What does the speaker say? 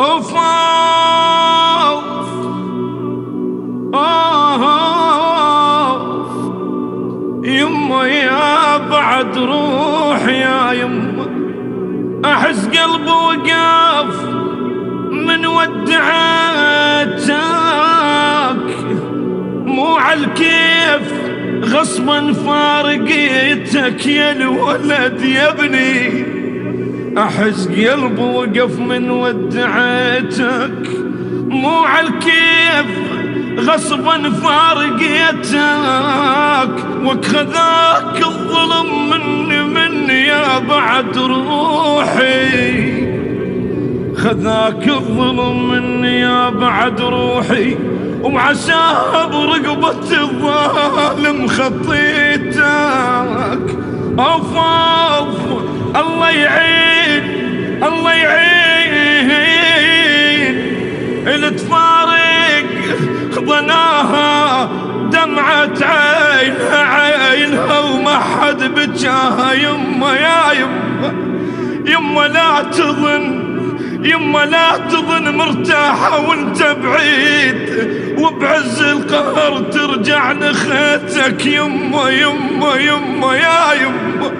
اوف يما يا بعد روحي يا يما، احس قلبي وقف من ودعتك، مو عالكيف غصبا فارقيتك يا الولد يا ابني، احس قلبي وقف من ودعتك، مو عالكيف غصبا فارقيتك، وخذاك الظلم مني يا بعد روحي، خذاك الظلم مني يا بعد روحي، وعساه برقبة الظالم خطيتك. اوف الله يعين الله يعين اللي تفارق ظناها دمعة عينها وما حد بجاها. يما يا يما يما لا تظن، يما لا تظن مرتاحة وانت بعيد، وبعز القهر ترجع نخيتك. يما يما يما يا يما